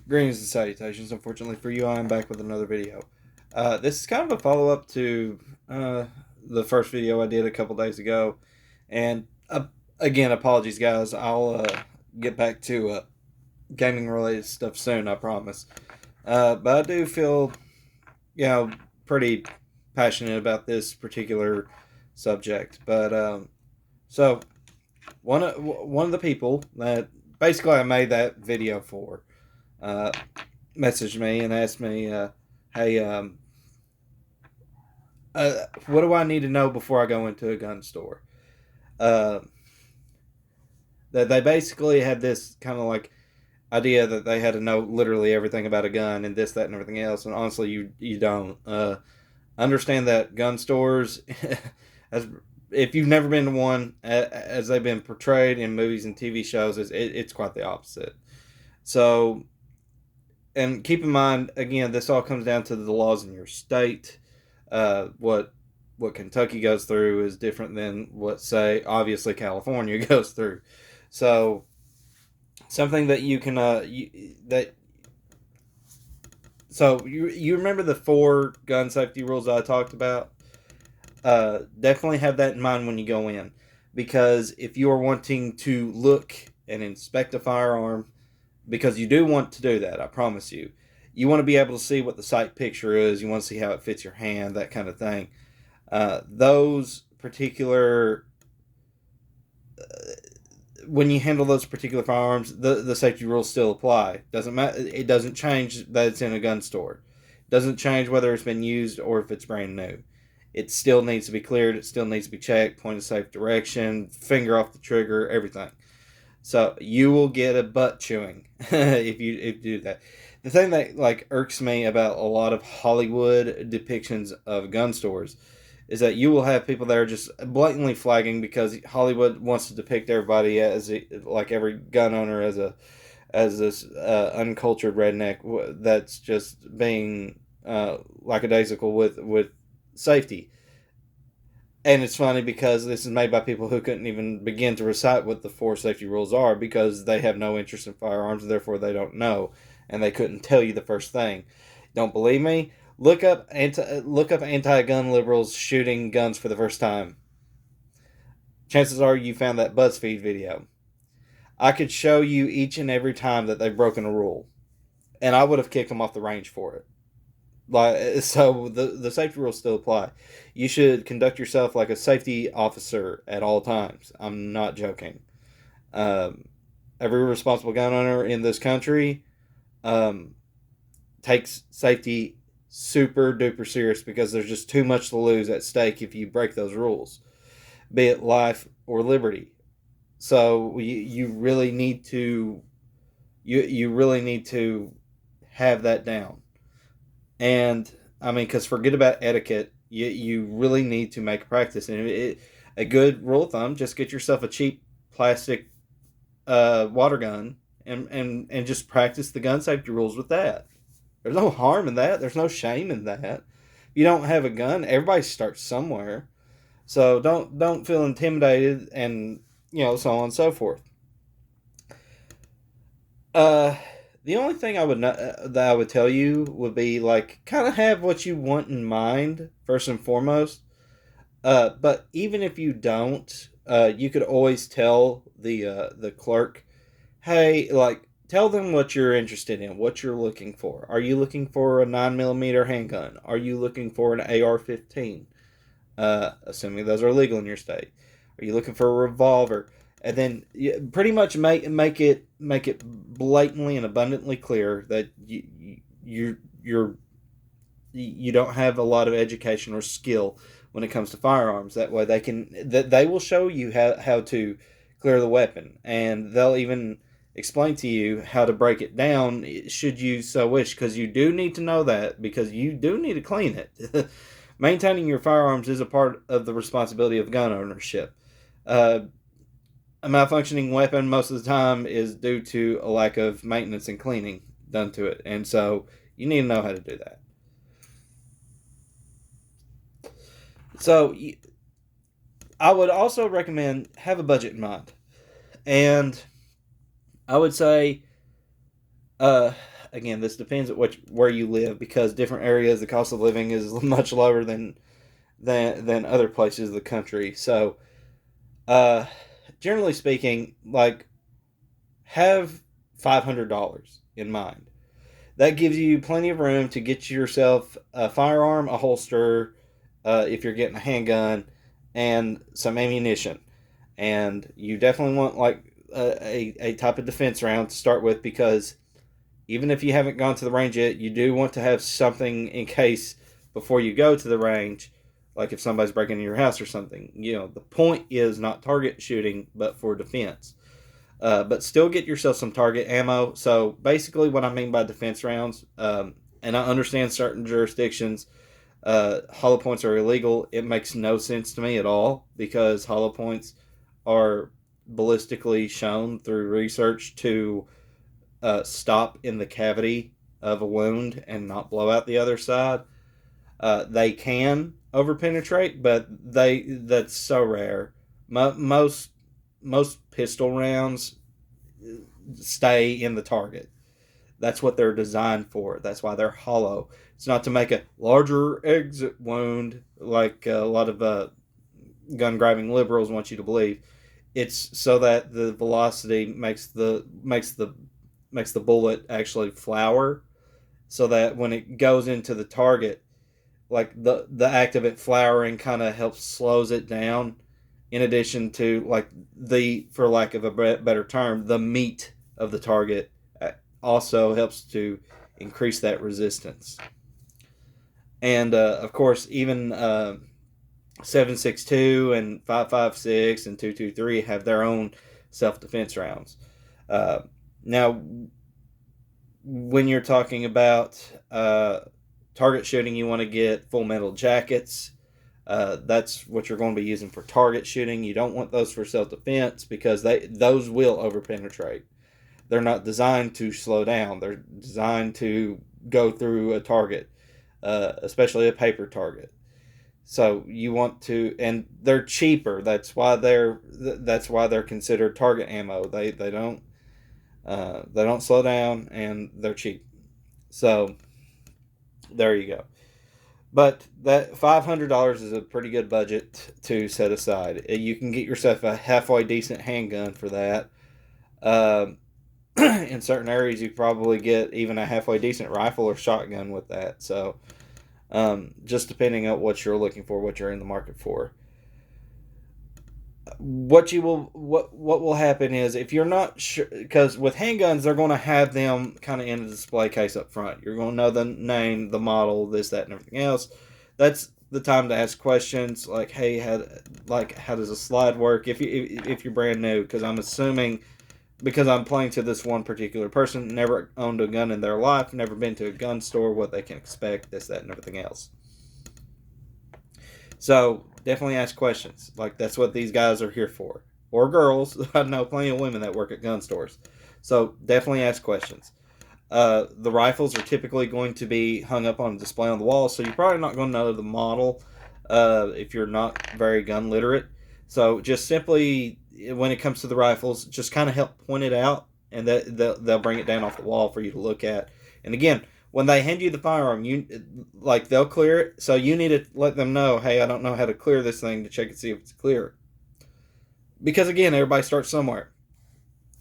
Greetings and salutations. Unfortunately for you, I am back with another video. This is kind of a follow-up to the first video I did a couple days ago. And again, apologies guys. I'll get back to gaming-related stuff soon, I promise. But I do feel, pretty passionate about this particular subject. But so one of the people that basically I made that video for uh, messaged me and asked me, "Hey, what do I need to know before I go into a gun store?" Uh, that they basically had this kind of like idea that they had to know literally everything about a gun and this, that, and everything else. And honestly, you don't understand that gun stores, as if you've never been to one, as they've been portrayed in movies and TV shows, it's quite the opposite. So, and keep in mind, again, this all comes down to the laws in your state. What Kentucky goes through is different than what, say, obviously California goes through. So, something that you can you remember the 4 gun safety rules I talked about? Definitely have that in mind when you go in, because if you are wanting to look and inspect a firearm, because you do want to do that, I promise you. You want to be able to see what the sight picture is. You want to see how it fits your hand, that kind of thing. Those particular, when you handle those particular firearms, the safety rules still apply. Doesn't matter. It doesn't change that it's in a gun store. It doesn't change whether it's been used or if it's brand new. It still needs to be cleared. It still needs to be checked. Point of safe direction. Finger off the trigger. Everything. So you will get a butt chewing if you do that. The thing that like irks me about a lot of Hollywood depictions of gun stores is that you will have people that are just blatantly flagging because Hollywood wants to depict everybody as like every gun owner as this uncultured redneck that's just being lackadaisical with safety. And it's funny because this is made by people who couldn't even begin to recite what the 4 safety rules are because they have no interest in firearms, and therefore they don't know, and they couldn't tell you the first thing. Don't believe me? Look up anti-gun liberals shooting guns for the first time. Chances are you found that BuzzFeed video. I could show you each and every time that they've broken a rule, and I would have kicked them off the range for it. So the safety rules still apply. You should conduct yourself like a safety officer at all times. I'm not joking. Um, every responsible gun owner in this country um, takes safety super duper serious because there's just too much to lose at stake if you break those rules, be it life or liberty. So you really need to you really need to have that down. And I mean, because forget about etiquette, you really need to make a practice. And a good rule of thumb: just get yourself a cheap plastic water gun and just practice the gun safety rules with that. There's no harm in that. There's no shame in that. If you don't have a gun, everybody starts somewhere. So don't feel intimidated, and so on and so forth. Uh, the only thing I would not, that I would tell you would be like kind of have what you want in mind first and foremost. But even if you don't, you could always tell the clerk, hey, like tell them what you're interested in, what you're looking for. Are you looking for a 9mm handgun? Are you looking for an AR-15? Assuming those are legal in your state. Are you looking for a revolver? And then pretty much make it blatantly and abundantly clear that you don't have a lot of education or skill when it comes to firearms. That way they will show you how to clear the weapon, and they'll even explain to you how to break it down should you so wish, because you do need to know that, because you do need to clean it. Maintaining your firearms is a part of the responsibility of gun ownership. Uh, a malfunctioning weapon most of the time is due to a lack of maintenance and cleaning done to it, and so you need to know how to do that. So I would also recommend have a budget in mind, and I would say again, this depends at where you live, because different areas the cost of living is much lower than other places of the country. So, uh, generally speaking, like, have $500 in mind. That gives you plenty of room to get yourself a firearm, a holster, if you're getting a handgun, and some ammunition. And you definitely want like a type of defense round to start with, because even if you haven't gone to the range yet, you do want to have something in case before you go to the range, like if somebody's breaking into your house or something. The point is not target shooting, but for defense. But still get yourself some target ammo. So basically, what I mean by defense rounds, and I understand certain jurisdictions, hollow points are illegal. It makes no sense to me at all, because hollow points are ballistically shown through research to stop in the cavity of a wound and not blow out the other side. They can overpenetrate, but that's so rare. Most pistol rounds stay in the target. That's what they're designed for. That's why they're hollow. It's not to make a larger exit wound like a lot of gun grabbing liberals want you to believe. It's so that the velocity makes the bullet actually flower, so that when it goes into the target, like the act of it flowering kind of helps slows it down. In addition to, like, for lack of a better term, the meat of the target also helps to increase that resistance. And of course, even 7.62 and 5.56 and 2.23 have their own self-defense rounds. Now, when you're talking about target shooting, you want to get full metal jackets. That's what you're going to be using for target shooting. You don't want those for self-defense, because those will overpenetrate. They're not designed to slow down. They're designed to go through a target, especially a paper target. So you want to, and they're cheaper. That's why they're considered target ammo. They don't slow down, and they're cheap. So there you go. But that $500 is a pretty good budget to set aside. You can get yourself a halfway decent handgun for that. In certain areas, you probably get even a halfway decent rifle or shotgun with that. So, just depending on what you're looking for, what you're in the market for. What will happen is, if you're not sure, because with handguns they're going to have them kind of in a display case up front. You're going to know the name, the model, this, that, and everything else. That's the time to ask questions like, "Hey, how does a slide work?" If you're brand new, because I'm assuming, because I'm playing to this one particular person, never owned a gun in their life, never been to a gun store, what they can expect, this, that, and everything else. So definitely ask questions. Like, that's what these guys are here for. Or girls. I know plenty of women that work at gun stores. So definitely ask questions. The rifles are typically going to be hung up on a display on the wall, so you're probably not going to know the model if you're not very gun literate. So just simply, when it comes to the rifles, just kind of help point it out, and they'll bring it down off the wall for you to look at. And again, when they hand you the firearm, they'll clear it, so you need to let them know, "Hey, I don't know how to clear this thing," to check and see if it's clear. Because again, everybody starts somewhere,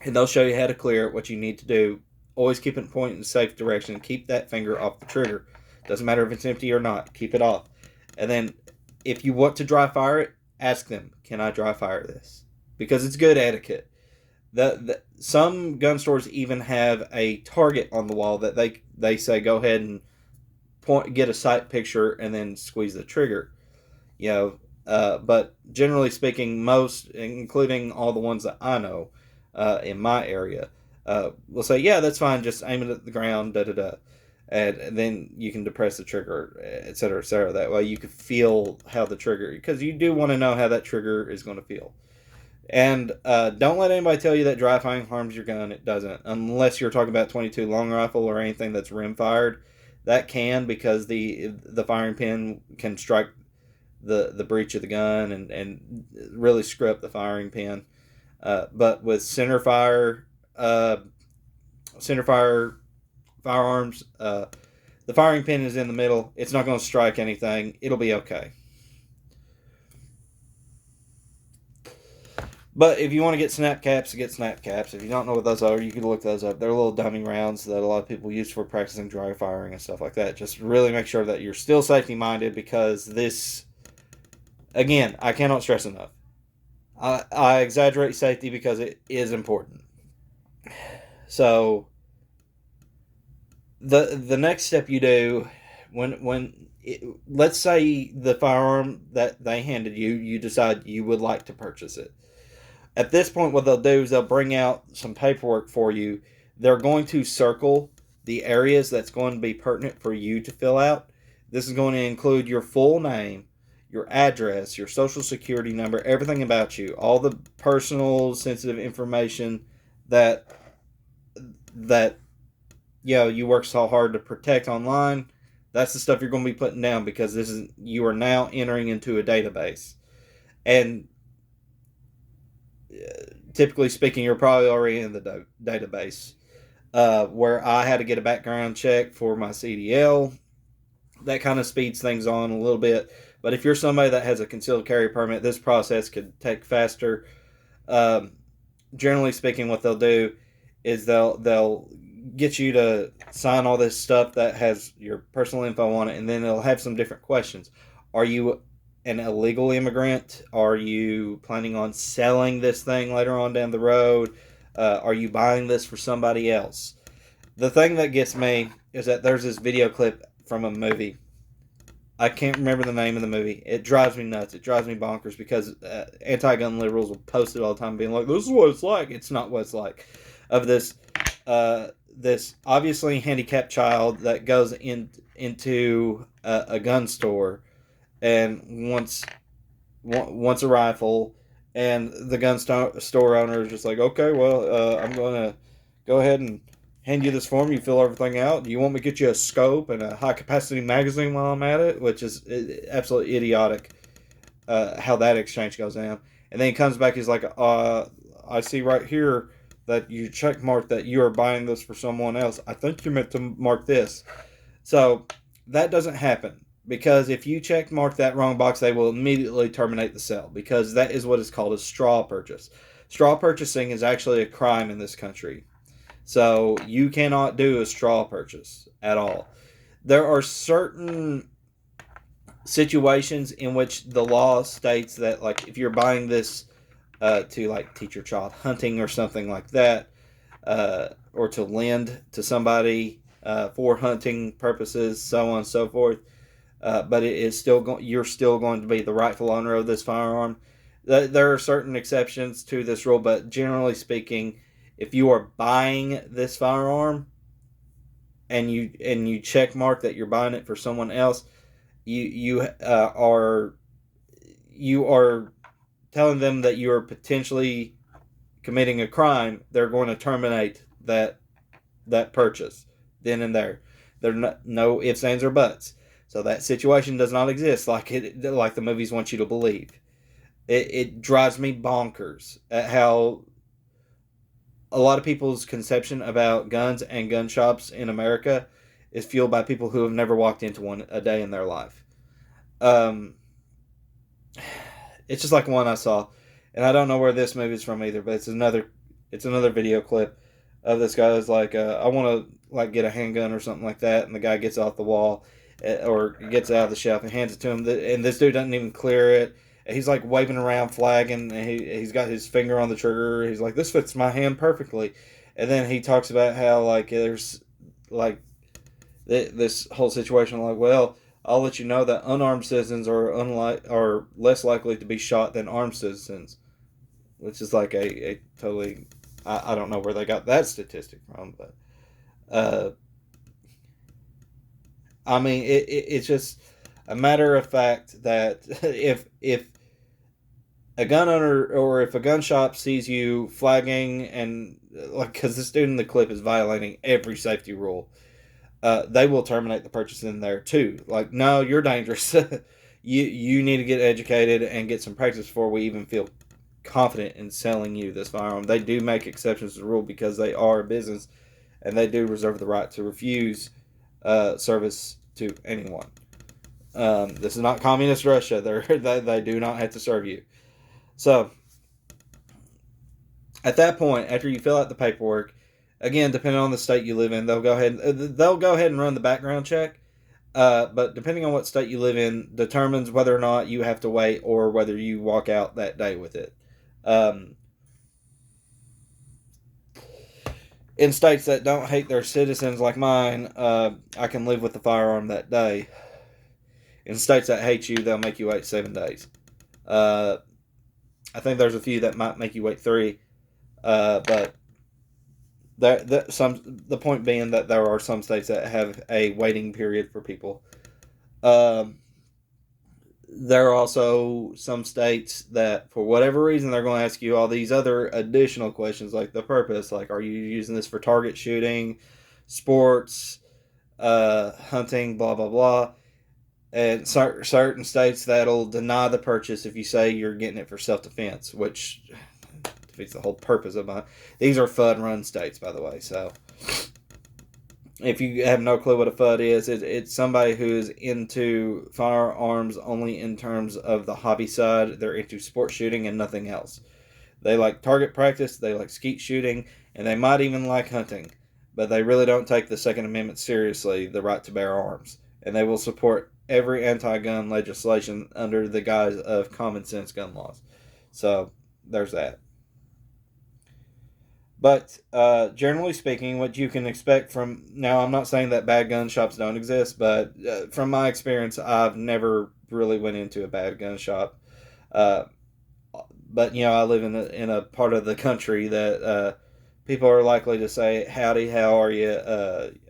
and they'll show you how to clear it, what you need to do. Always keep it pointed in a safe direction. Keep that finger off the trigger. Doesn't matter if it's empty or not. Keep it off. And then, if you want to dry fire it, ask them, "Can I dry fire this?" Because it's good etiquette. Some gun stores even have a target on the wall that they say, "Go ahead and get a sight picture and then squeeze the trigger." But generally speaking, most, including all the ones that I know in my area, will say, "Yeah, that's fine. Just aim it at the ground, da da da," and then you can depress the trigger, etc., etc. That way, you can feel how the trigger, because you do want to know how that trigger is going to feel. And don't let anybody tell you that dry firing harms your gun. It doesn't, unless you're talking about 22 long rifle or anything that's rim fired. That can, because the firing pin can strike the breech of the gun and really screw up the firing pin. But with center fire firearms. The firing pin is in the middle. It's not going to strike anything. It'll be okay. But if you want to get snap caps, get snap caps. If you don't know what those are, you can look those up. They're little dummy rounds that a lot of people use for practicing dry firing and stuff like that. Just really make sure that you're still safety minded, because this, again, I cannot stress enough. I exaggerate safety because it is important. So the next step you do let's say the firearm that they handed you, you decide you would like to purchase it. At this point, what they'll do is they'll bring out some paperwork for you. They're going to circle the areas that's going to be pertinent for you to fill out. This is going to include your full name, your address, your social security number, everything about you, all the personal sensitive information that you work so hard to protect online. That's the stuff you're going to be putting down, because you are now entering into a database. And typically speaking, you're probably already in the database. Where I had to get a background check for my CDL. That kind of speeds things on a little bit. But if you're somebody that has a concealed carry permit, this process could take faster. Generally speaking, what they'll do is they'll get you to sign all this stuff that has your personal info on it, and then they'll have some different questions. Are you an illegal immigrant? Are you planning on selling this thing later on down the road? Are you buying this for somebody else? The thing that gets me is that there's this video clip from a movie. I can't remember the name of the movie. It drives me nuts. It drives me bonkers, because anti-gun liberals will post it all the time being like, this is what it's like. It's not what it's like. Of this obviously handicapped child that goes into a gun store and wants a rifle, and the gun store owner is just like, okay, well, I'm going to go ahead and hand you this form. You fill everything out. Do you want me to get you a scope and a high-capacity magazine while I'm at it? Which is absolutely idiotic how that exchange goes down. And then he comes back, he's like, I see right here that you check mark that you are buying this for someone else. I think you meant to mark this. So that doesn't happen, because if you check mark that wrong box, they will immediately terminate the sale, because that is what is called a straw purchase. Straw purchasing is actually a crime in this country. So you cannot do a straw purchase at all. There are certain situations in which the law states that, like, if you're buying this to like teach your child hunting or something like that, or to lend to somebody for hunting purposes, so on and so forth. But it is you're still going to be the rightful owner of this firearm. There are certain exceptions to this rule, but generally speaking, if you are buying this firearm and you check mark that you're buying it for someone else, you are telling them that you are potentially committing a crime. They're going to terminate that purchase then and there. There are no ifs, ands, or buts. So that situation does not exist like the movies want you to believe. It drives me bonkers at how a lot of people's conception about guns and gun shops in America is fueled by people who have never walked into one a day in their life. It's just like one I saw, and I don't know where this movie is from either, but it's another video clip of this guy who's like, I want to like get a handgun or something like that, and the guy gets off the wall or gets out of the shelf and hands it to him, and this dude doesn't even clear it. He's like waving around, flagging, and he's got his finger on the trigger. He's like, this fits my hand perfectly. And then he talks about how like there's like this whole situation, like, well, I'll let you know that unarmed citizens are less likely to be shot than armed citizens, which is like a totally, I don't know where they got that statistic from, but I mean it's just a matter of fact that if a gun owner or if a gun shop sees you flagging and like, because this dude in the clip is violating every safety rule, they will terminate the purchase in there too. Like, no, you're dangerous. you need to get educated and get some practice before we even feel confident in selling you this firearm. They do make exceptions to the rule because they are a business, and they do reserve the right to refuse service to anyone. This is not communist Russia. They do not have to serve you. So, at that point, after you fill out the paperwork, again, depending on the state you live in, they'll go ahead and run the background check. But depending on what state you live in, determines whether or not you have to wait or whether you walk out that day with it. In states that don't hate their citizens like mine, I can live with the firearm that day. In states that hate you, they'll make you wait 7 days. I think there's a few that might make you wait 3, but the point being that there are some states that have a waiting period for people. There are also some states that, for whatever reason, they're going to ask you all these other additional questions, like the purpose, like are you using this for target shooting, sports, hunting, blah blah blah. And certain states that'll deny the purchase if you say you're getting it for self-defense, which defeats the whole purpose of it. These are FUD run states, by the way. So if you have no clue what a FUD is, it's somebody who is into firearms only in terms of the hobby side. They're into sport shooting and nothing else. They like target practice, they like skeet shooting, and they might even like hunting. But they really don't take the Second Amendment seriously, the right to bear arms. And they will support every anti-gun legislation under the guise of common sense gun laws. So there's that. But generally speaking, what you can expect from now, I'm not saying that bad gun shops don't exist, but from my experience, I've never really went into a bad gun shop. Uh, but I live in a part of the country that people are likely to say, "Howdy, how are you?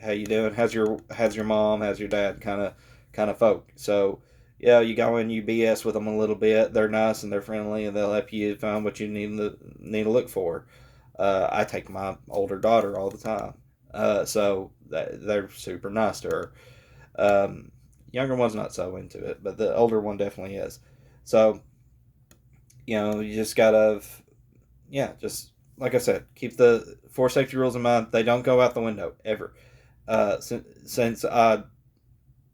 How you doing? How's your mom? How's your dad?" Kind of folk. So you go in, you BS with them a little bit. They're nice and they're friendly, and they'll help you find what you need to look for. I take my older daughter all the time, so they're super nice to her. Younger one's not so into it, but the older one definitely is. So you just gotta, just like I said, keep the 4 safety rules in mind. They don't go out the window ever. Since I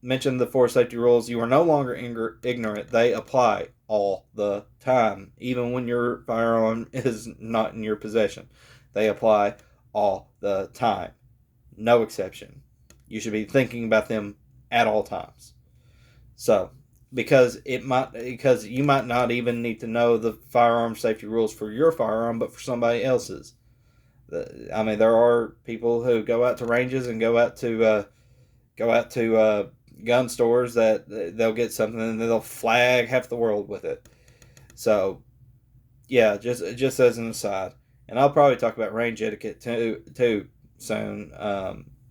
mentioned the 4 safety rules, you are no longer ignorant. They apply all the time, even when your firearm is not in your possession. They apply all the time, no exception. You should be thinking about them at all times. So, because you might not even need to know the firearm safety rules for your firearm, but for somebody else's. I mean, there are people who go out to ranges and go out to gun stores that they'll get something and they'll flag half the world with it. So, just as an aside, and I'll probably talk about range etiquette too soon,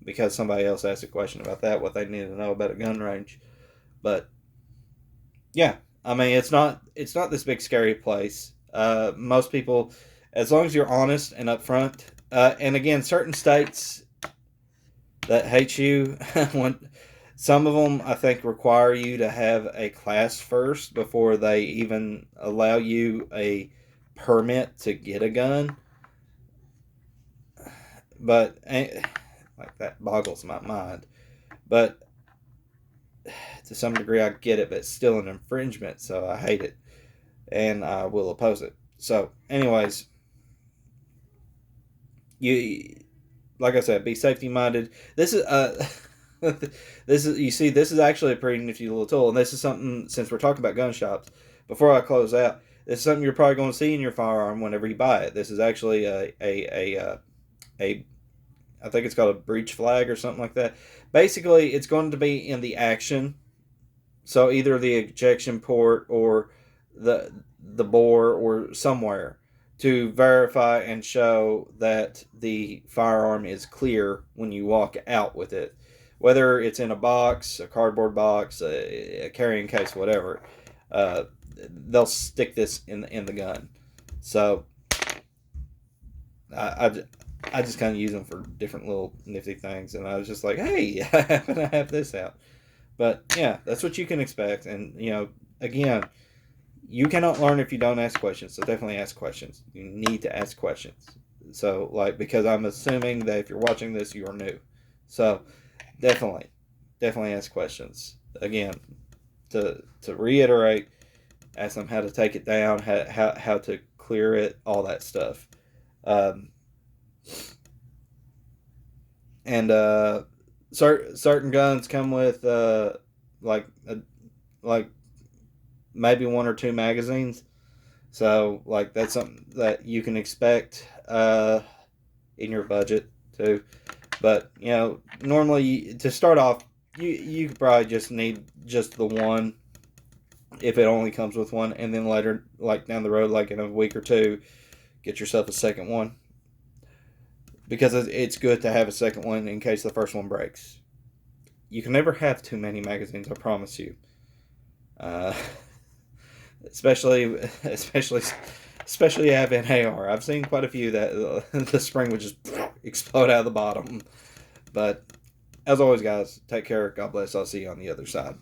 because somebody else asked a question about that, what they need to know about a gun range. But I mean, it's not this big scary place. Most people, as long as you're honest and upfront, and again, certain states that hate you, some of them I think require you to have a class first before they even allow you a permit to get a gun. But like that boggles my mind. But to some degree, I get it, but it's still an infringement, so I hate it, and I will oppose it. So, anyways, you, like I said, be safety minded. This is this is actually a pretty nifty little tool, and this is something, since we're talking about gun shops. Before I close out, this is something you're probably going to see in your firearm whenever you buy it. This is actually a I think it's called a breech flag or something like that. Basically, it's going to be in the action. So either the ejection port or the bore or somewhere to verify and show that the firearm is clear when you walk out with it. Whether it's in a box, a cardboard box, a carrying case, whatever, they'll stick this in the gun. So I just kind of use them for different little nifty things, and I was just like, hey, I happen to have this out. But yeah, that's what you can expect. And again, you cannot learn if you don't ask questions. So definitely ask questions. You need to ask questions. So, like, because I'm assuming that if you're watching this, you are new. So, definitely, definitely ask questions. Again, to reiterate, ask them how to take it down, how to clear it, all that stuff. Um, and certain guns come with like like maybe one or two magazines. So like that's something that you can expect in your budget too. But normally to start off, you probably just need just the one if it only comes with one, and then later, like down the road, like in a week or two, get yourself a second one because it's good to have a second one in case the first one breaks. You can never have too many magazines, I promise you. Uh, especially, especially, especially having AR. I've seen quite a few that the spring would just explode out of the bottom. But as always, guys, take care. God bless. I'll see you on the other side.